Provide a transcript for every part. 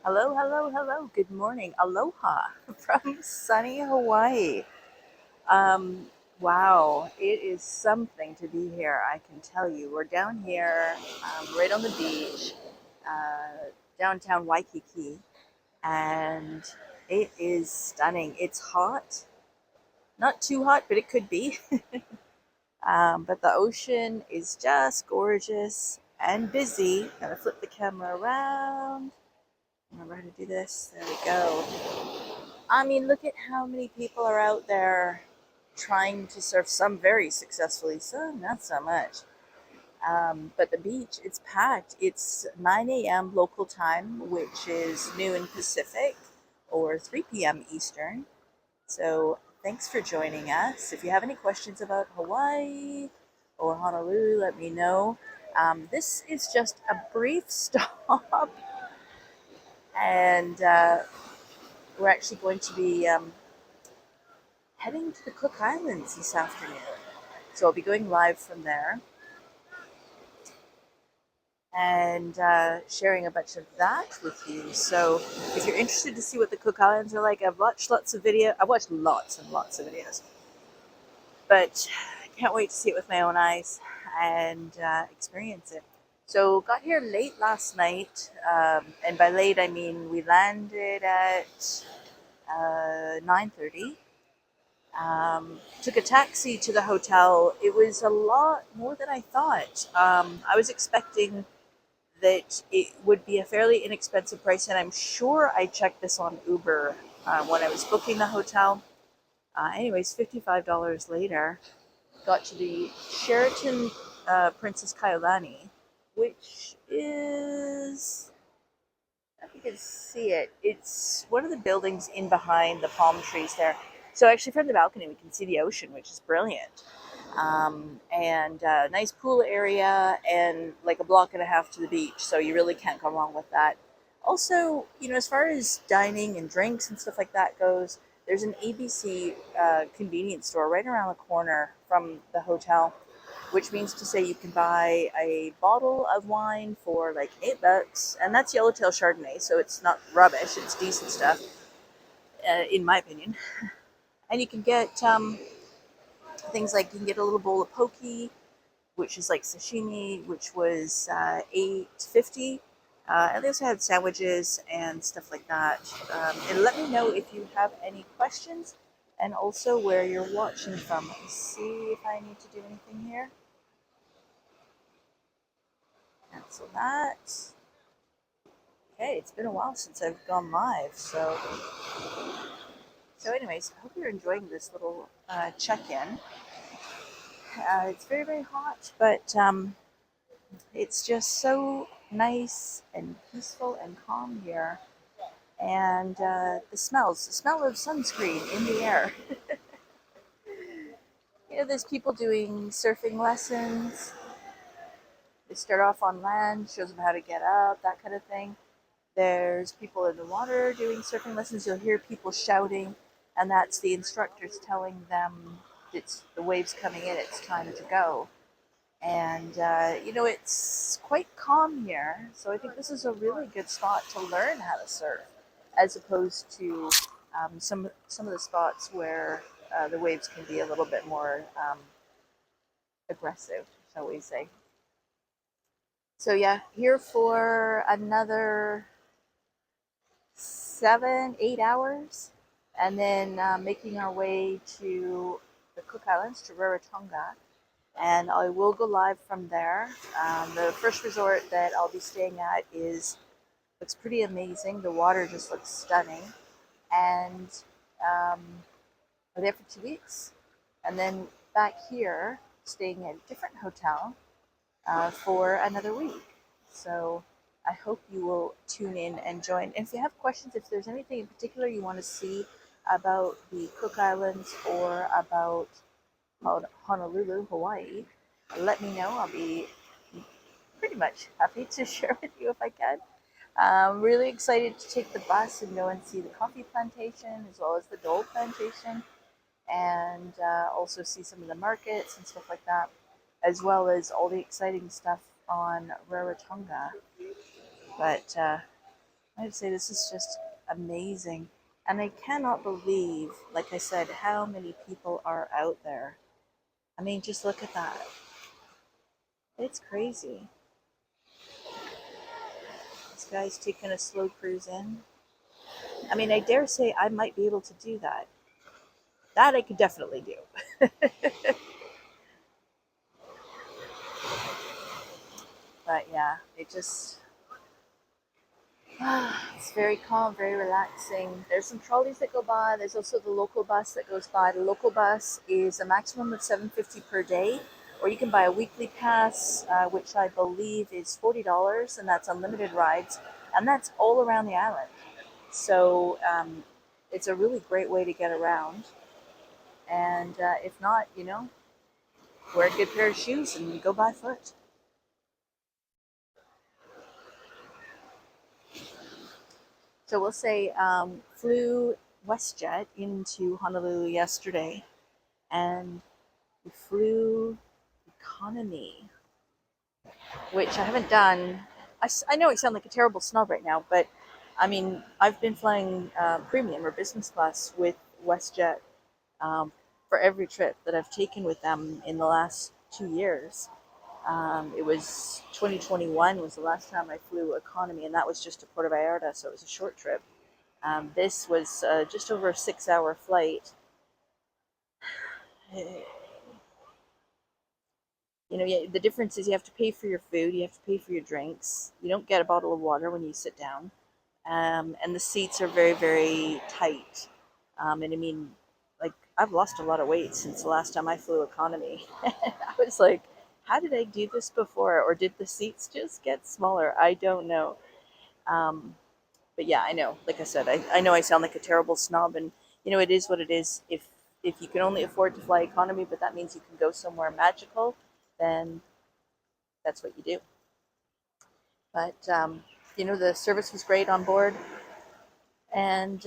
Hello, hello, hello. Good morning. Aloha from sunny Hawaii. Um, wow, it is something to be here, I can tell you. We're down here, right on the beach, downtown Waikiki, and it is stunning. It's hot, not too hot, but it could be. But the ocean is just gorgeous and busy. Gotta flip the camera around. Remember how to do this? There we go. I mean, look at how many people are out there trying to surf, some very successfully, some not so much. But the beach, it's packed. It's 9 a.m. local time, which is noon Pacific or 3 p.m. Eastern. So thanks for joining us. If you have any questions about Hawaii or Honolulu, let me know. This is just a brief stop, and we're actually going to be heading to the Cook Islands this afternoon. So I'll be going live from there and sharing a bunch of that with you. So if you're interested to see what the Cook Islands are like, I've watched lots of videos. I've watched lots and lots of videos, but I can't wait to see it with my own eyes and experience it. So got here late last night, and by late I mean we landed at 9:30. Took a taxi to the hotel. It was a lot more than I thought. I was expecting that it would be a fairly inexpensive price, and I'm sure I checked this on Uber when I was booking the hotel. Anyways, $55 later, got to the Sheraton Princess Kaiulani, which is, I don't know if you can see it. It's one of the buildings in behind the palm trees there. So actually, from the balcony, we can see the ocean, which is brilliant. And nice pool area, and like a block and a half to the beach. So you really can't go wrong with that. Also, as far as dining and drinks and stuff like that goes, there's an ABC convenience store right around the corner from the hotel, which means to say you can buy a bottle of wine for like $8, and that's Yellowtail Chardonnay, so it's not rubbish; it's decent stuff, in my opinion. And you can get things like you can get a little bowl of poke, which is like sashimi, which was $8.50. And they also had sandwiches and stuff like that. And let me know if you have any questions, and also where you're watching from. Let me see if I need to do anything here. Cancel that. Okay, it's been a while since I've gone live, so anyways, I hope you're enjoying this little check-in. It's very, very hot, but it's just so nice and peaceful and calm here. And the smell of sunscreen in the air. There's people doing surfing lessons. They start off on land, shows them how to get up, that kind of thing. There's people in the water doing surfing lessons. You'll hear people shouting, and that's the instructors telling them it's the waves coming in, it's time to go. And it's quite calm here, so I think this is a really good spot to learn how to surf, as opposed to some of the spots where the waves can be a little bit more aggressive, shall we say. So yeah, here for another 7-8 hours, and then making our way to the Cook Islands, to Rarotonga, and I will go live from there. The first resort that I'll be staying at looks pretty amazing. The water just looks stunning, and we're there for 2 weeks, and then back here staying at a different hotel for another week. So I hope you will tune in and join. And if you have questions, if there's anything in particular you want to see about the Cook Islands or about Honolulu, Hawaii, let me know. I'll be pretty much happy to share with you if I can. I'm really excited to take the bus and go and see the coffee plantation as well as the Dole plantation, and also see some of the markets and stuff like that, as well as all the exciting stuff on Rarotonga. But I would say this is just amazing. And I cannot believe, like I said, how many people are out there. I mean, just look at that. It's crazy. This guy's taking a slow cruise in. I mean, I dare say I might be able to do that. That I could definitely do. But yeah, it's very calm, very relaxing. There's some trolleys that go by. There's also the local bus that goes by. The local bus is a maximum of $7.50 per day, or you can buy a weekly pass, which I believe is $40, and that's unlimited rides, and that's all around the island. So it's a really great way to get around. And if not, wear a good pair of shoes and go by foot. So we'll say flew WestJet into Honolulu yesterday, and we flew economy, which I haven't done. I know I sound like a terrible snob right now, but I mean, I've been flying premium or business class with WestJet for every trip that I've taken with them in the last 2 years. It was 2021 was the last time I flew economy, and that was just to Puerto Vallarta, so it was a short trip. This was just over a 6-hour flight. The difference is you have to pay for your food, you have to pay for your drinks. You don't get a bottle of water when you sit down. And the seats are very, very tight. And I mean, like, I've lost a lot of weight since the last time I flew economy. I was like, how did I do this before? Or did the seats just get smaller? I don't know. But yeah, I know. Like I said, I know I sound like a terrible snob, and it is what it is. If you can only afford to fly economy, but that means you can go somewhere magical, then that's what you do. But the service was great on board, and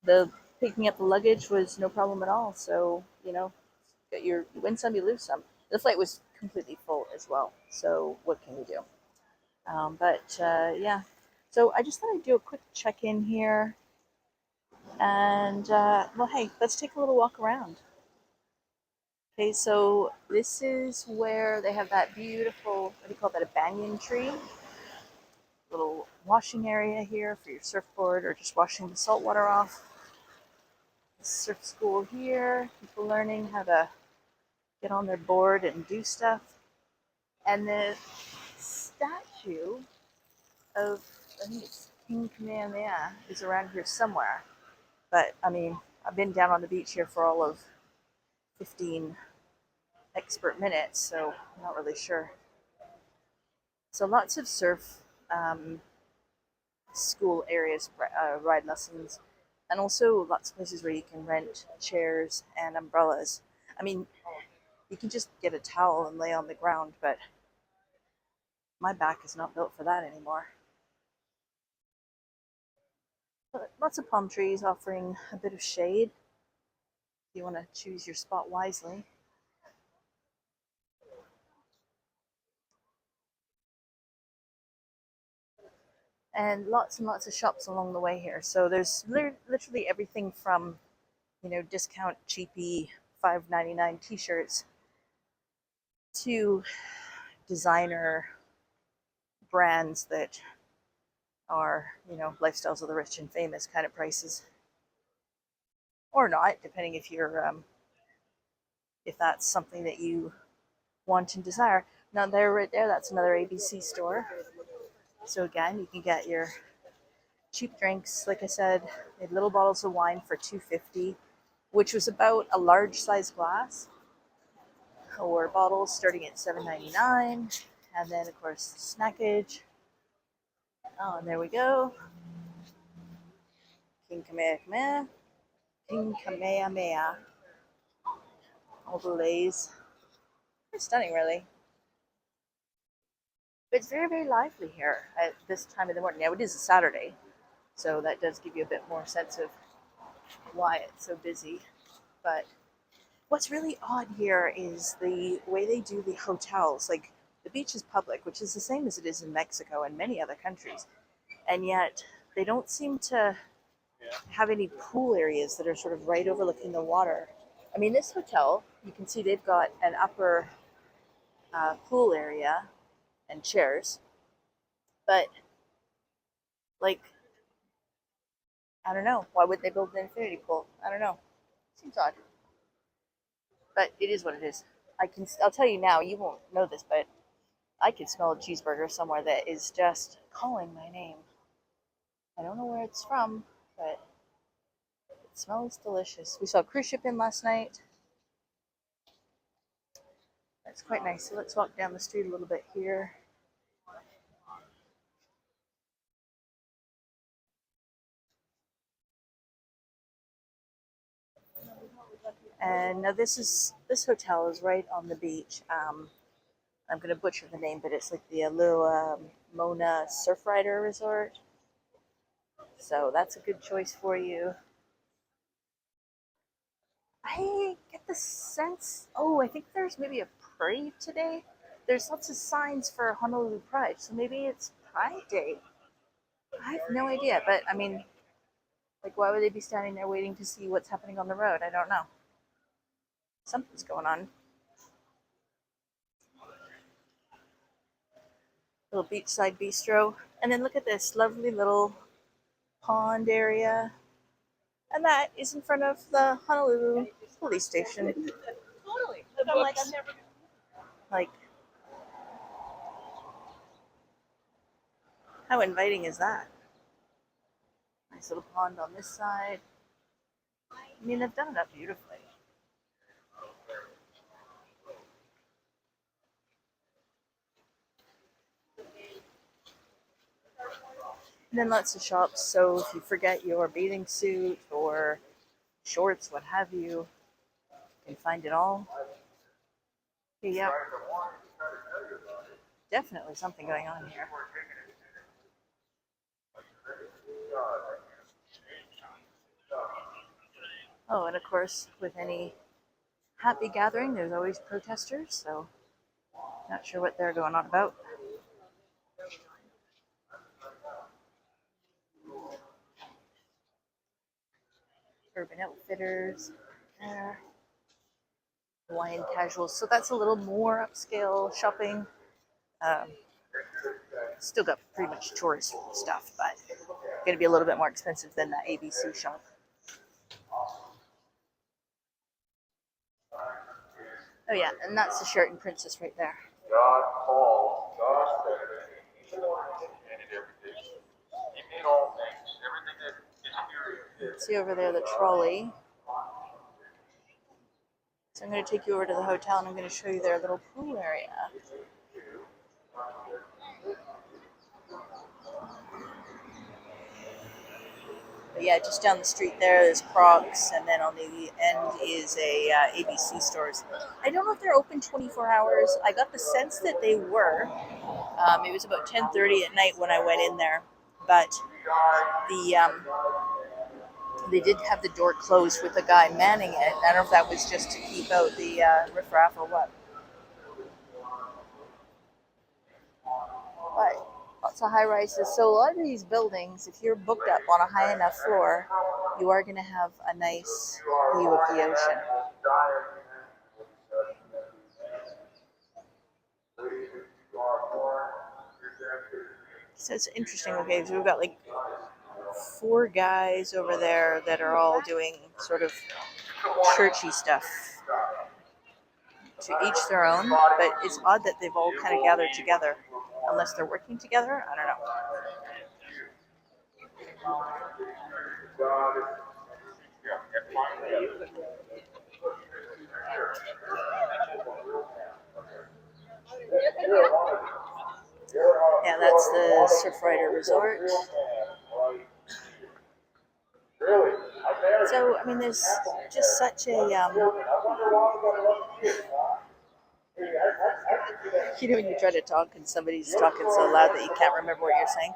the picking up the luggage was no problem at all. So you win some, you lose some. The flight was completely full as well. So what can you do? Yeah. So I just thought I'd do a quick check-in here. And, well, hey, let's take a little walk around. Okay, so this is where they have that beautiful, what do you call that, a banyan tree? Little washing area here for your surfboard or just washing the salt water off. Surf school here, people learning how to get on their board and do stuff. And the statue of, I think it's King Kamehameha, is around here somewhere. But, I mean, I've been down on the beach here for all of 15 expert minutes, so I'm not really sure. So lots of surf school areas, ride lessons, and also lots of places where you can rent chairs and umbrellas. I mean, you can just get a towel and lay on the ground, but my back is not built for that anymore. But lots of palm trees offering a bit of shade if you want to choose your spot wisely. And lots of shops along the way here. So there's literally everything from, discount cheapy $5.99 t-shirts to designer brands that are, lifestyles of the rich and famous kind of prices, or not, depending if that's something that you want and desire. Now there, right there, that's another ABC store. So again, you can get your cheap drinks. Like I said, they had little bottles of wine for $2.50, which was about a large size glass, or bottles starting at $7.99, and then of course snackage. Oh, and there we go. King Kamehameha. King Kamehameha. All the lays. It's stunning, really. But it's very, very lively here at this time of the morning. Now, it is a Saturday, so that does give you a bit more sense of why it's so busy. But what's really odd here is the way they do the hotels. Like, the beach is public, which is the same as it is in Mexico and many other countries. and yet they don't seem to have any pool areas that are sort of right overlooking the water. I mean, this hotel, you can see they've got an upper pool area and chairs, but like, I don't know, why would they build an infinity pool? I don't know, seems odd, but it is what it is. I'll tell you now, you won't know this, but I can smell a cheeseburger somewhere that is just calling my name. I don't know where it's from, but it smells delicious. We saw a cruise ship in last night. That's quite nice. So let's walk down the street a little bit here. And now this hotel is right on the beach. I'm going to butcher the name, but it's like the 𝖣𝖨𝖲𝖤 Surf Rider Resort. So that's a good choice for you. I get the sense, I think there's maybe a parade today. There's lots of signs for Honolulu Pride, so maybe it's Pride Day. I have no idea, but I mean, like, why would they be standing there waiting to see what's happening on the road? I don't know. Something's going on. Little beachside bistro. And then look at this lovely little pond area. And that is in front of the Honolulu police station. Totally. I'm like, I've never... Like, how inviting is that? Nice little pond on this side. I mean, they've done it up beautifully. And then lots of shops, so if you forget your bathing suit or shorts, what have you, you can find it all. Okay, yeah. Definitely something going on here. Oh, and of course, with any happy gathering, there's always protesters, so not sure what they're going on about. Urban Outfitters, Hawaiian Casuals. So that's a little more upscale shopping. Still got pretty much tourist stuff, but going to be a little bit more expensive than that ABC shop. Oh yeah, and that's the Sheraton Princess right there. God called, God said it, even though he created everything, he made all things, everything that is here. See over there the trolley. So I'm going to take you over to the hotel and I'm going to show you their little pool area. But yeah, just down the street there's Crocs, and then on the end is a ABC stores. I don't know if they're open 24 hours. I got the sense that they were. It was about 10:30 at night when I went in there, but they did have the door closed with a guy manning it. I don't know if that was just to keep out the riffraff or what. But lots of high rises. So a lot of these buildings, if you're booked up on a high enough floor, you are going to have a nice view of the ocean. So it's interesting. Okay, so we've got like 4 guys over there that are all doing sort of churchy stuff. To each their own, but it's odd that they've all kind of gathered together, unless they're working together. I don't know. Yeah, that's the Surf Rider Resort. So, I mean, there's just such a, you know, when you try to talk and somebody's talking so loud that you can't remember what you're saying?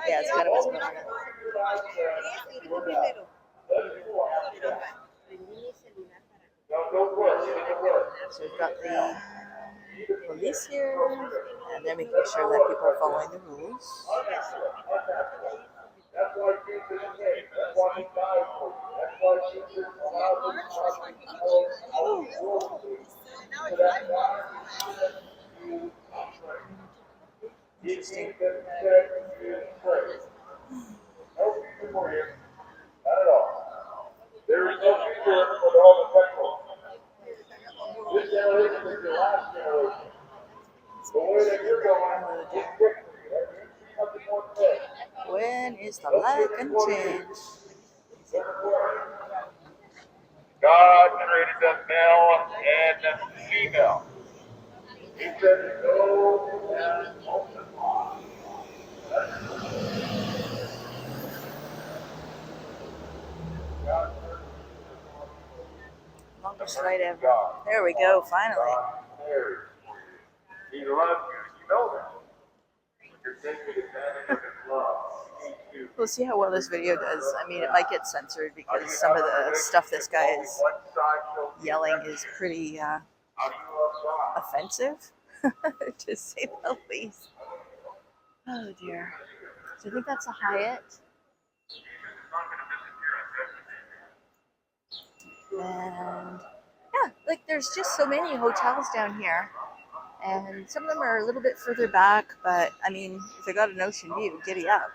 Yeah, it's kind of what's going on. So we've got the police here, and they're making sure that people are following the rules. Interesting. No future for him. Not at all. There is no future for the homosexual. This generation is your last generation. The way that you're going is good for you. Have you seen something more today? When is the light gonna change? God created them male and female. He said, go and multiply. Longest flight ever. There we go, finally. He loves you. You know that. You're taking advantage of his love. He needs you. We'll see how well this video does. I mean, it might get censored because some of the stuff this guy is yelling is pretty How do you love God? offensive, to say the least. Oh dear. So I think that's a Hyatt. And yeah, like there's just so many hotels down here. And some of them are a little bit further back, but I mean, if they got an ocean view, giddy up.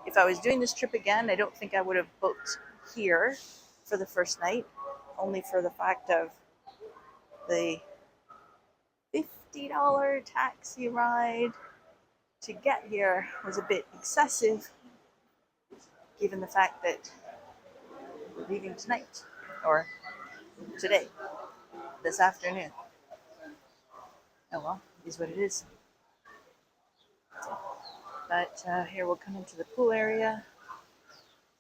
If I was doing this trip again, I don't think I would have booked here for the first night, only for the fact of the $50 taxi ride to get here was a bit excessive, given the fact that we're leaving tonight, or today, this afternoon. Oh well, it is what it is. But here we'll come into the pool area.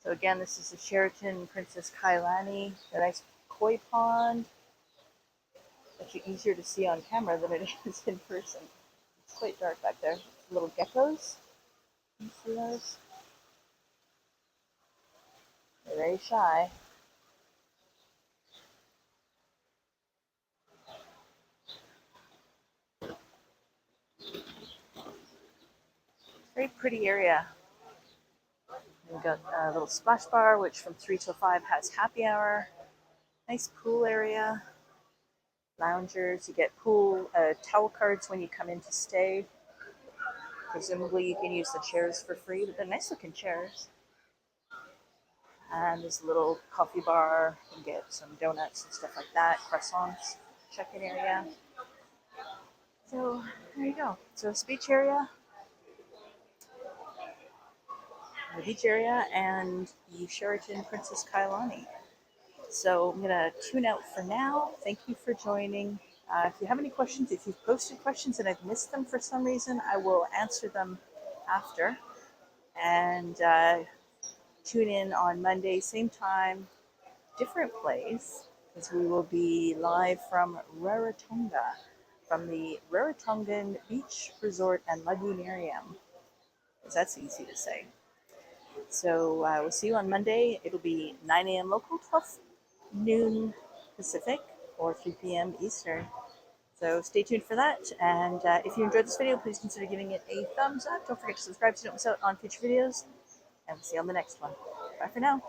So again, this is the Sheraton Princess Kaiulani, the nice koi pond. Actually easier to see on camera than it is in person. It's quite dark back there. Little geckos. Can you see those? They're very shy. Very pretty area. We've got a little splash bar, which from 3 till 5 has happy hour. Nice pool area. Loungers. You get pool towel cards when you come in to stay. Presumably you can use the chairs for free, but they're nice looking chairs. And there's a little coffee bar. You can get some donuts and stuff like that. Croissants. Check-in area. So there you go. So it's beach area. The beach area and the Sheraton Princess Kaiulani. So I'm going to tune out for now. Thank you for joining. If you have any questions, if you've posted questions and I've missed them for some reason, I will answer them after. And tune in on Monday, same time, different place, because we will be live from Rarotonga, from the Rarotongan Beach Resort and Lagoonarium, because that's easy to say. So we'll see you on Monday. It'll be 9 a.m. local, 12 noon Pacific, or 3 p.m. Eastern. So stay tuned for that. And if you enjoyed this video, please consider giving it a thumbs up. Don't forget to subscribe so you don't miss out on future videos. And we'll see you on the next one. Bye for now.